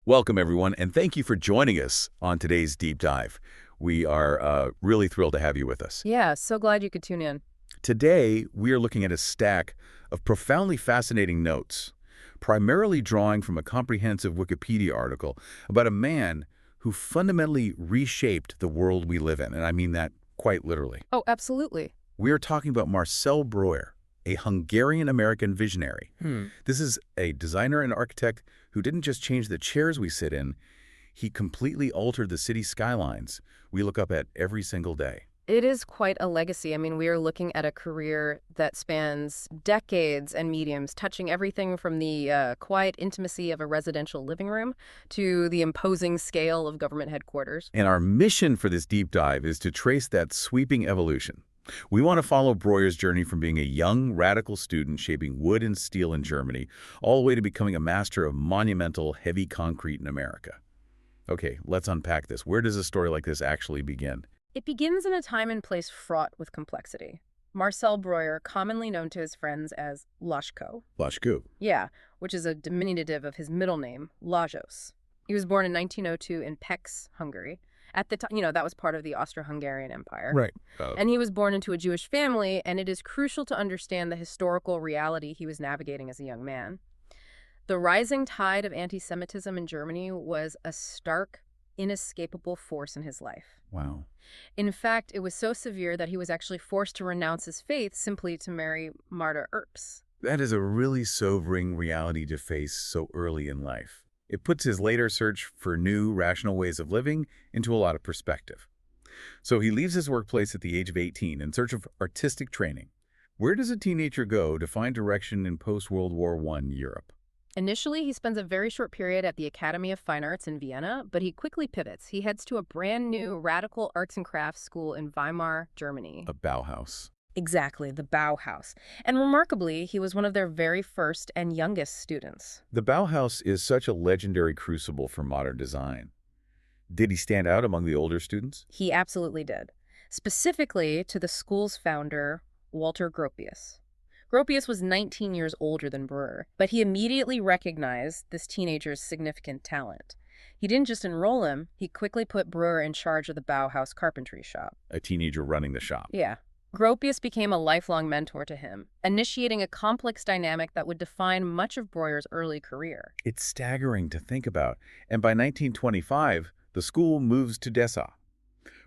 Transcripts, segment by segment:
Welcome, everyone, and thank you for joining us on today's deep dive. We are really thrilled to have you with us. Yeah, so glad you could tune in. Today, we are looking at a stack of profoundly fascinating notes, primarily drawing from a comprehensive Wikipedia article about a man who fundamentally reshaped the world we live in, and I mean that quite literally. Oh, absolutely. We are talking about Marcel Breuer, a Hungarian-American visionary. Hmm. This is a designer and architect who didn't just change the chairs we sit in, he completely altered the city skylines we look up at every single day. It is quite a legacy. I mean, we are looking at a career that spans decades and mediums, touching everything from the quiet intimacy of a residential living room to the imposing scale of government headquarters. And our mission for this deep dive is to trace that sweeping evolution. We want to follow Breuer's journey from being a young, radical student shaping wood and steel in Germany, all the way to becoming a master of monumental, heavy concrete in America. Okay, let's unpack this. Where does a story like this actually begin? It begins in a time and place fraught with complexity. Marcel Breuer, commonly known to his friends as Lajko. Lajko. Yeah, which is a diminutive of his middle name, Lajos. He was born in 1902 in Pécs, Hungary. At the time, that was part of the Austro-Hungarian Empire. Right. And he was born into a Jewish family, and it is crucial to understand the historical reality he was navigating as a young man. The rising tide of anti-Semitism in Germany was a stark, inescapable force in his life. Wow. In fact, it was so severe that he was actually forced to renounce his faith simply to marry Marta Earps. That is a really sobering reality to face so early in life. It puts his later search for new, rational ways of living into a lot of perspective. So he leaves his workplace at the age of 18 in search of artistic training. Where does a teenager go to find direction in post-World War I Europe? Initially, he spends a very short period at the Academy of Fine Arts in Vienna, but he quickly pivots. He heads to a brand new radical arts and crafts school in Weimar, Germany. A Bauhaus. Exactly, the Bauhaus. And remarkably, he was one of their very first and youngest students. The Bauhaus is such a legendary crucible for modern design. Did he stand out among the older students? He absolutely did. Specifically to the school's founder, Walter Gropius. Gropius was 19 years older than Breuer, but he immediately recognized this teenager's significant talent. He didn't just enroll him, he quickly put Breuer in charge of the Bauhaus carpentry shop. A teenager running the shop. Yeah. Gropius became a lifelong mentor to him, initiating a complex dynamic that would define much of Breuer's early career. It's staggering to think about. And by 1925, the school moves to Dessau.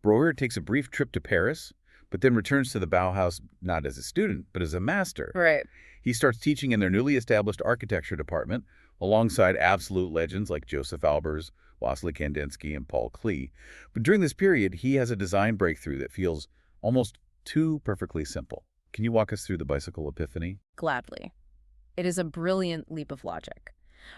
Breuer takes a brief trip to Paris, but then returns to the Bauhaus not as a student, but as a master. Right. He starts teaching in their newly established architecture department, alongside absolute legends like Joseph Albers, Wassily Kandinsky, and Paul Klee. But during this period, he has a design breakthrough that feels almost too perfectly simple. Can you walk us through the bicycle epiphany? Gladly. It is a brilliant leap of logic.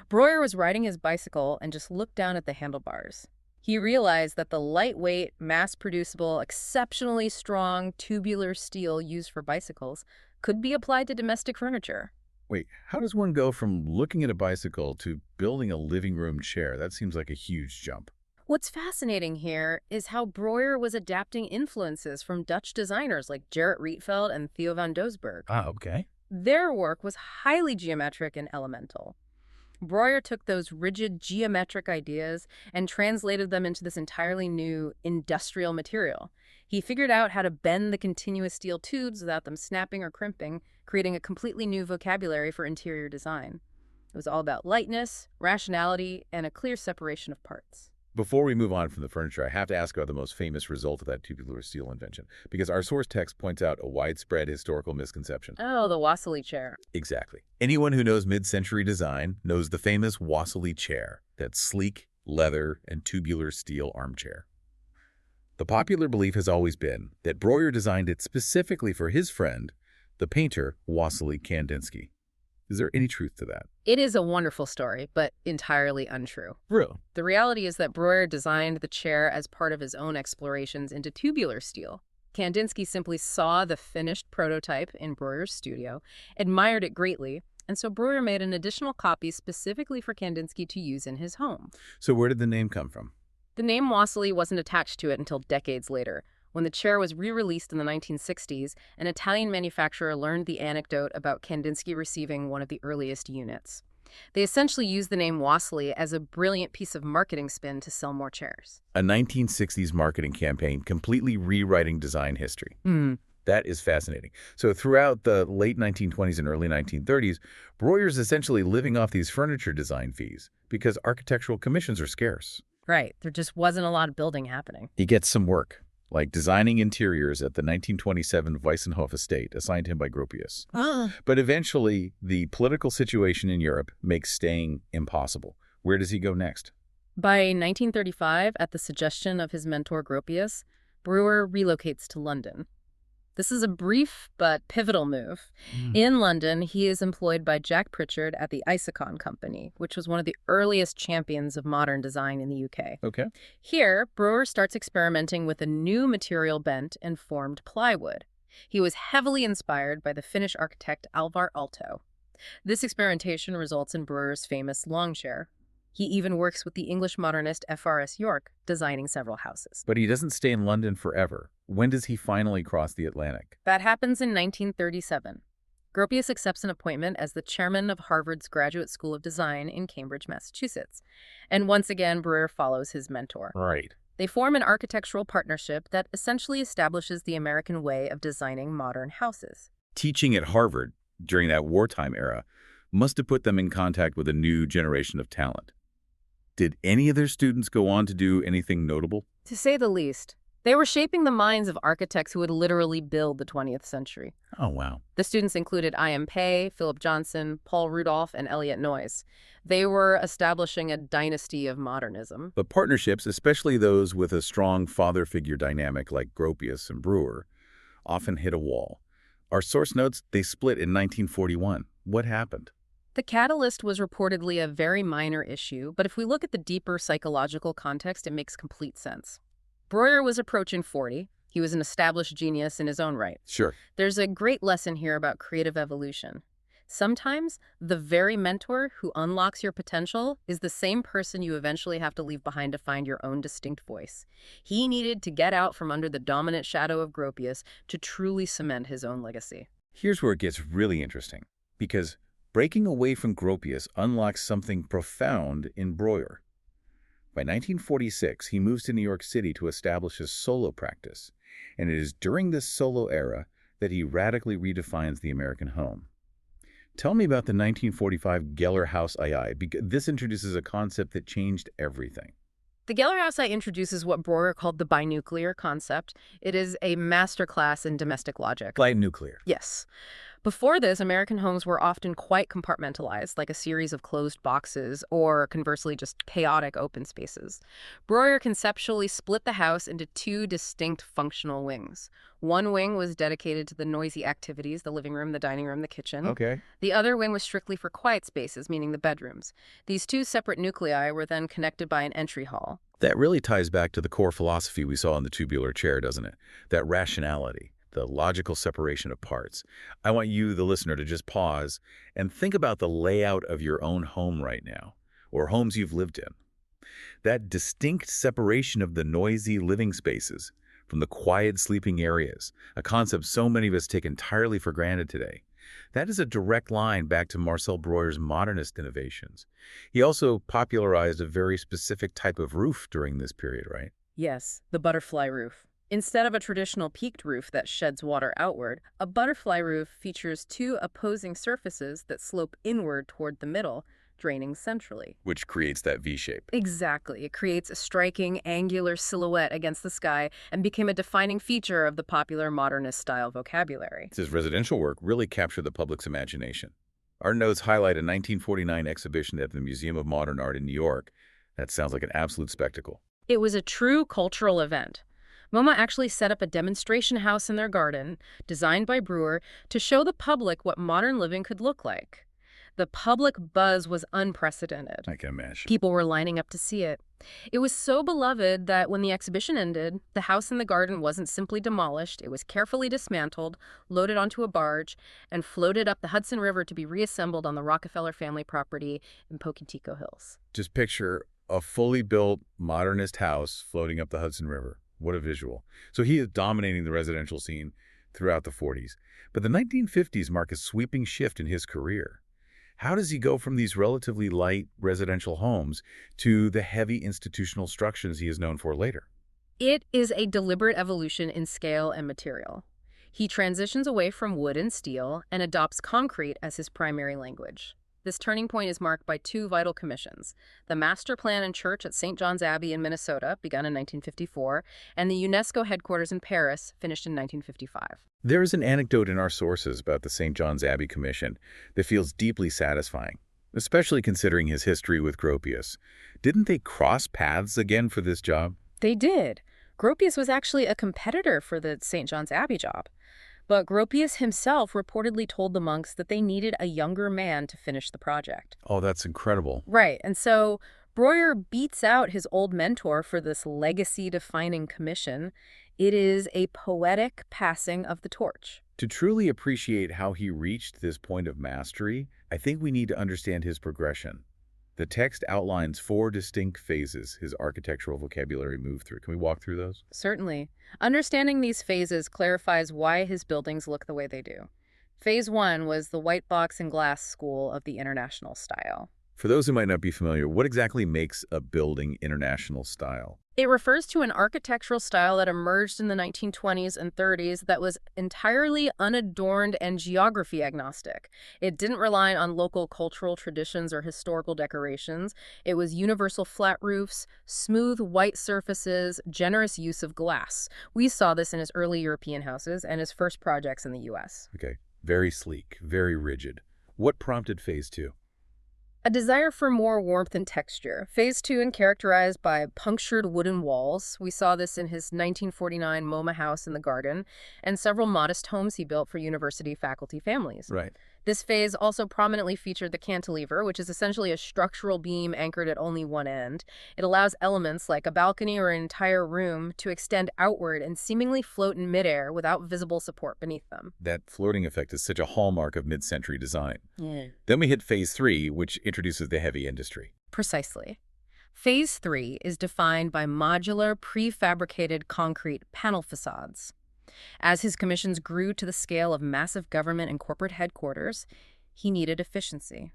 Breuer was riding his bicycle and just looked down at the handlebars. He realized that the lightweight, mass-producible, exceptionally strong tubular steel used for bicycles could be applied to domestic furniture. Wait, how does one go from looking at a bicycle to building a living room chair? That seems like a huge jump. What's fascinating here is how Breuer was adapting influences from Dutch designers like Gerrit Rietveld and Theo van Doesburg. Ah, okay. Their work was highly geometric and elemental. Breuer took those rigid geometric ideas and translated them into this entirely new industrial material. He figured out how to bend the continuous steel tubes without them snapping or crimping, creating a completely new vocabulary for interior design. It was all about lightness, rationality, and a clear separation of parts. Before we move on from the furniture, I have to ask about the most famous result of that tubular steel invention, because our source text points out a widespread historical misconception. Oh, the Wassily chair. Exactly. Anyone who knows mid-century design knows the famous Wassily chair, that sleek, leather, and tubular steel armchair. The popular belief has always been that Breuer designed it specifically for his friend, the painter Wassily Kandinsky. Is there any truth to that? It is a wonderful story, but entirely untrue. Really? The reality is that Breuer designed the chair as part of his own explorations into tubular steel. Kandinsky simply saw the finished prototype in Breuer's studio, admired it greatly, and so Breuer made an additional copy specifically for Kandinsky to use in his home. So where did the name come from? The name Wassily wasn't attached to it until decades later. When the chair was re-released in the 1960s, an Italian manufacturer learned the anecdote about Kandinsky receiving one of the earliest units. They essentially used the name Wassley as a brilliant piece of marketing spin to sell more chairs. A 1960s marketing campaign completely rewriting design history. That is fascinating. So throughout the late 1920s and early 1930s, Breuer's essentially living off these furniture design fees because architectural commissions are scarce. Right. There just wasn't a lot of building happening. He gets some work, like designing interiors at the 1927 Weissenhof estate assigned him by Gropius. But eventually, the political situation in Europe makes staying impossible. Where does he go next? By 1935, at the suggestion of his mentor Gropius, Breuer relocates to London. This is a brief but pivotal move. In London, he is employed by Jack Pritchard at the Isokon Company, which was one of the earliest champions of modern design in the UK. Okay. Here, Breuer starts experimenting with a new material bent and formed plywood. He was heavily inspired by the Finnish architect Alvar Aalto. This experimentation results in Breuer's famous long chair. He even works with the English modernist F.R.S. York, designing several houses. But he doesn't stay in London forever. When does he finally cross the Atlantic? That happens in 1937. Gropius accepts an appointment as the chairman of Harvard's Graduate School of Design in Cambridge, Massachusetts. And once again, Breuer follows his mentor. Right. They form an architectural partnership that essentially establishes the American way of designing modern houses. Teaching at Harvard during that wartime era must have put them in contact with a new generation of talent. Did any of their students go on to do anything notable? To say the least, they were shaping the minds of architects who would literally build the 20th century. Oh, wow. The students included I.M. Pei, Philip Johnson, Paul Rudolph, and Elliot Noyes. They were establishing a dynasty of modernism. But partnerships, especially those with a strong father-figure dynamic like Gropius and Breuer, often hit a wall. Our source notes they split in 1941. What happened? The catalyst was reportedly a very minor issue, but if we look at the deeper psychological context, it makes complete sense. Breuer was approaching 40. He was an established genius in his own right. Sure. There's a great lesson here about creative evolution. Sometimes the very mentor who unlocks your potential is the same person you eventually have to leave behind to find your own distinct voice. He needed to get out from under the dominant shadow of Gropius to truly cement his own legacy. Here's where it gets really interesting, because breaking away from Gropius unlocks something profound in Breuer. By 1946, he moves to New York City to establish his solo practice, and it is during this solo era that he radically redefines the American home. Tell me about the 1945 Geller House II, because this introduces a concept that changed everything. The Geller House introduces what Breuer called the binuclear concept. It is a masterclass in domestic logic. Light nuclear. Yes. Before this, American homes were often quite compartmentalized, like a series of closed boxes, or conversely, just chaotic open spaces. Breuer conceptually split the house into two distinct functional wings. One wing was dedicated to the noisy activities, the living room, the dining room, the kitchen. Okay. The other wing was strictly for quiet spaces, meaning the bedrooms. These two separate nuclei were then connected by an entry hall. That really ties back to the core philosophy we saw in the tubular chair, doesn't it? That rationality, the logical separation of parts. I want you, the listener, to just pause and think about the layout of your own home right now, or homes you've lived in. That distinct separation of the noisy living spaces from the quiet sleeping areas, a concept so many of us take entirely for granted today. That is a direct line back to Marcel Breuer's modernist innovations. He also popularized a very specific type of roof during this period, right? Yes, the butterfly roof. Instead of a traditional peaked roof that sheds water outward, a butterfly roof features two opposing surfaces that slope inward toward the middle, draining centrally. Which creates that V-shape. Exactly. It creates a striking, angular silhouette against the sky and became a defining feature of the popular modernist style vocabulary. His residential work really captured the public's imagination. Our notes highlight a 1949 exhibition at the Museum of Modern Art in New York. That sounds like an absolute spectacle. It was a true cultural event. MoMA actually set up a demonstration house in their garden, designed by Breuer, to show the public what modern living could look like. The public buzz was unprecedented. I can imagine. People were lining up to see it. It was so beloved that when the exhibition ended, the house in the garden wasn't simply demolished. It was carefully dismantled, loaded onto a barge, and floated up the Hudson River to be reassembled on the Rockefeller family property in Pocantico Hills. Just picture a fully built modernist house floating up the Hudson River. What a visual. So he is dominating the residential scene throughout the 40s. But the 1950s mark a sweeping shift in his career. How does he go from these relatively light residential homes to the heavy institutional structures he is known for later? It is a deliberate evolution in scale and material. He transitions away from wood and steel and adopts concrete as his primary language. This turning point is marked by two vital commissions: the Master Plan and Church at St. John's Abbey in Minnesota, begun in 1954, and the UNESCO headquarters in Paris, finished in 1955. There is an anecdote in our sources about the St. John's Abbey Commission that feels deeply satisfying, especially considering his history with Gropius. Didn't they cross paths again for this job? They did. Gropius was actually a competitor for the St. John's Abbey job. But Gropius himself reportedly told the monks that they needed a younger man to finish the project. Oh, that's incredible. Right, and so Breuer beats out his old mentor for this legacy-defining commission. It is a poetic passing of the torch. To truly appreciate how he reached this point of mastery, I think we need to understand his progression. The text outlines 4 distinct phases his architectural vocabulary moved through. Can we walk through those? Certainly. Understanding these phases clarifies why his buildings look the way they do. Phase 1 was the white box and glass school of the international style. For those who might not be familiar, what exactly makes a building international style? It refers to an architectural style that emerged in the 1920s and 30s that was entirely unadorned and geography agnostic. It didn't rely on local cultural traditions or historical decorations. It was universal flat roofs, smooth white surfaces, generous use of glass. We saw this in his early European houses and his first projects in the U.S. Okay, very sleek, very rigid. What prompted phase 2? A desire for more warmth and texture. Phase 2 is characterized by punctured wooden walls. We saw this in his 1949 MoMA house in the garden and several modest homes he built for university faculty families. Right. This phase also prominently featured the cantilever, which is essentially a structural beam anchored at only one end. It allows elements like a balcony or an entire room to extend outward and seemingly float in midair without visible support beneath them. That floating effect is such a hallmark of mid-century design. Yeah. Then we hit phase 3, which introduces the heavy industry. Precisely. Phase 3 is defined by modular, prefabricated concrete panel facades. As his commissions grew to the scale of massive government and corporate headquarters, he needed efficiency.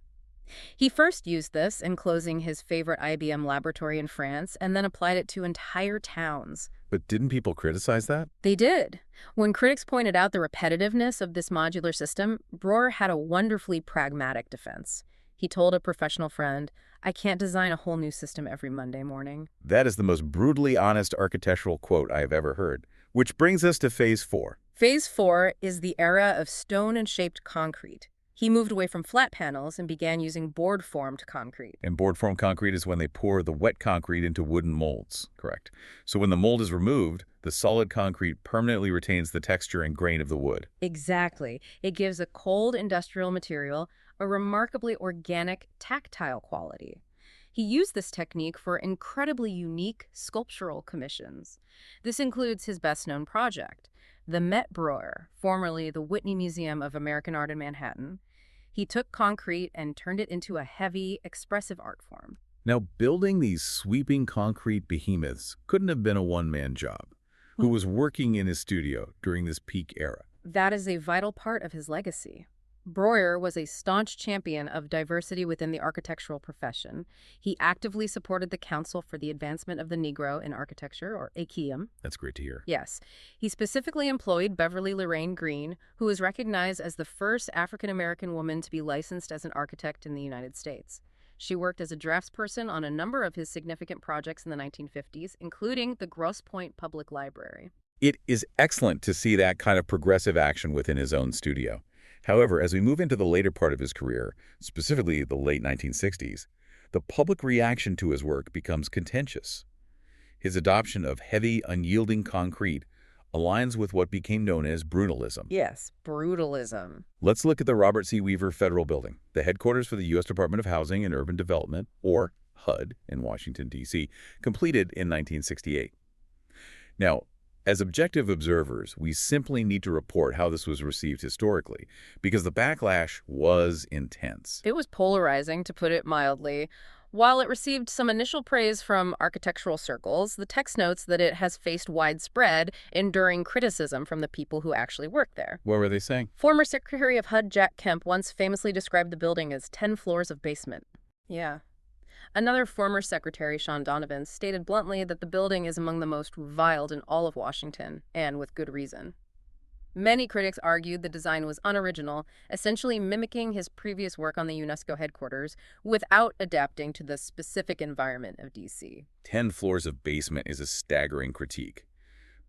He first used this in closing his favorite IBM laboratory in France and then applied it to entire towns. But didn't people criticize that? They did. When critics pointed out the repetitiveness of this modular system, Breuer had a wonderfully pragmatic defense. He told a professional friend, "I can't design a whole new system every Monday morning." That is the most brutally honest architectural quote I have ever heard. Which brings us to phase 4. Phase 4 is the era of stone and shaped concrete. He moved away from flat panels and began using board-formed concrete. And board-formed concrete is when they pour the wet concrete into wooden molds, correct? So when the mold is removed, the solid concrete permanently retains the texture and grain of the wood. Exactly. It gives a cold industrial material a remarkably organic, tactile quality. He used this technique for incredibly unique sculptural commissions. This includes his best-known project, the Met Breuer, formerly the Whitney Museum of American Art in Manhattan. He took concrete and turned it into a heavy, expressive art form. Now, building these sweeping concrete behemoths couldn't have been a one-man job. Who was working in his studio during this peak era? That is a vital part of his legacy. Breuer was a staunch champion of diversity within the architectural profession. He actively supported the Council for the Advancement of the Negro in Architecture, or ACAM. That's great to hear. Yes. He specifically employed Beverly Lorraine Green, who was recognized as the first African-American woman to be licensed as an architect in the United States. She worked as a draftsperson on a number of his significant projects in the 1950s, including the Grosse Pointe Public Library. It is excellent to see that kind of progressive action within his own studio. However, as we move into the later part of his career, specifically the late 1960s, the public reaction to his work becomes contentious. His adoption of heavy, unyielding concrete aligns with what became known as brutalism. Yes, brutalism. Let's look at the Robert C. Weaver Federal Building, the headquarters for the U.S. Department of Housing and Urban Development, or HUD, in Washington, D.C., completed in 1968. Now, as objective observers, we simply need to report how this was received historically, because the backlash was intense. It was polarizing, to put it mildly. While it received some initial praise from architectural circles, the text notes that it has faced widespread, enduring criticism from the people who actually work there. What were they saying? Former Secretary of HUD Jack Kemp once famously described the building as 10 floors of basement. Yeah. Another former secretary, Sean Donovan, stated bluntly that the building is among the most reviled in all of Washington, and with good reason. Many critics argued the design was unoriginal, essentially mimicking his previous work on the UNESCO headquarters without adapting to the specific environment of D.C. 10 floors of basement is a staggering critique.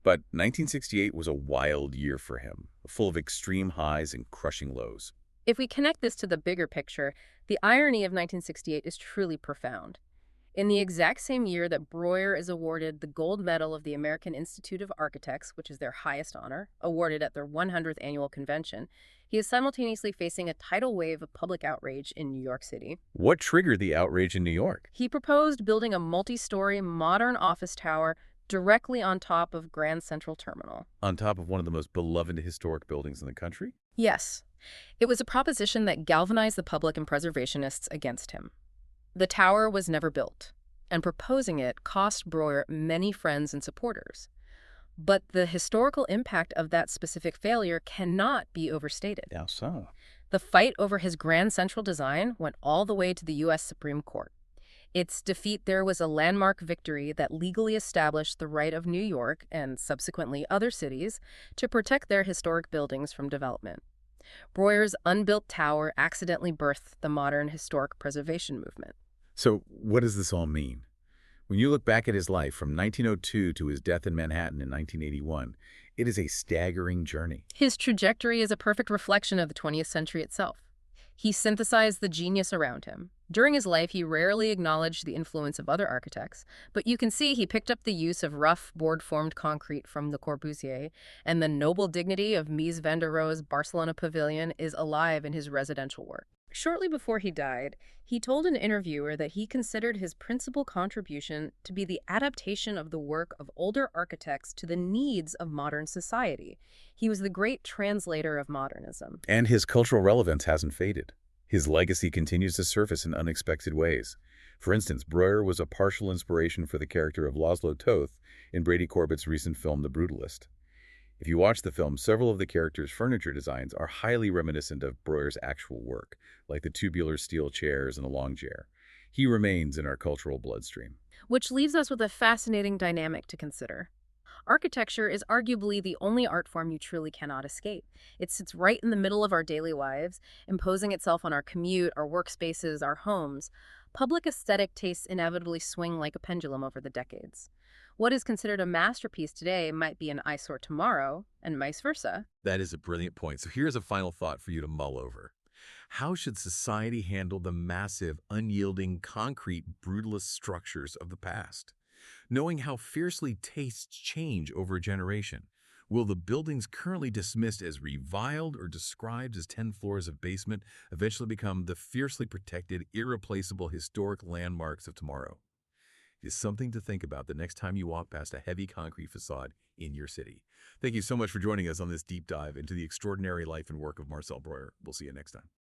But 1968 was a wild year for him, full of extreme highs and crushing lows. If we connect this to the bigger picture, the irony of 1968 is truly profound. In the exact same year that Breuer is awarded the Gold Medal of the American Institute of Architects, which is their highest honor, awarded at their 100th annual convention, he is simultaneously facing a tidal wave of public outrage in New York City. What triggered the outrage in New York? He proposed building a multi-story modern office tower directly on top of Grand Central Terminal. On top of one of the most beloved historic buildings in the country? Yes, it was a proposition that galvanized the public and preservationists against him. The tower was never built, and proposing it cost Breuer many friends and supporters. But the historical impact of that specific failure cannot be overstated. How so? The fight over his Grand Central design went all the way to the U.S. Supreme Court. Its defeat there was a landmark victory that legally established the right of New York, and subsequently other cities, to protect their historic buildings from development. Breuer's unbuilt tower accidentally birthed the modern historic preservation movement. So what does this all mean? When you look back at his life from 1902 to his death in Manhattan in 1981, it is a staggering journey. His trajectory is a perfect reflection of the 20th century itself. He synthesized the genius around him. During his life, he rarely acknowledged the influence of other architects, but you can see he picked up the use of rough, board-formed concrete from Le Corbusier, and the noble dignity of Mies van der Rohe's Barcelona pavilion is alive in his residential work. Shortly before he died, he told an interviewer that he considered his principal contribution to be the adaptation of the work of older architects to the needs of modern society. He was the great translator of modernism. And his cultural relevance hasn't faded. His legacy continues to surface in unexpected ways. For instance, Breuer was a partial inspiration for the character of Laszlo Toth in Brady Corbett's recent film The Brutalist. If you watch the film, several of the characters' furniture designs are highly reminiscent of Breuer's actual work, like the tubular steel chairs and a long chair. He remains in our cultural bloodstream. Which leaves us with a fascinating dynamic to consider. Architecture is arguably the only art form you truly cannot escape. It sits right in the middle of our daily lives, imposing itself on our commute, our workspaces, our homes. Public aesthetic tastes inevitably swing like a pendulum over the decades. What is considered a masterpiece today might be an eyesore tomorrow, and vice versa. That is a brilliant point. So here's a final thought for you to mull over. How should society handle the massive, unyielding, concrete, brutalist structures of the past? Knowing how fiercely tastes change over a generation, will the buildings currently dismissed as reviled or described as 10 floors of basement eventually become the fiercely protected, irreplaceable historic landmarks of tomorrow? It is something to think about the next time you walk past a heavy concrete facade in your city. Thank you so much for joining us on this deep dive into the extraordinary life and work of Marcel Breuer. We'll see you next time.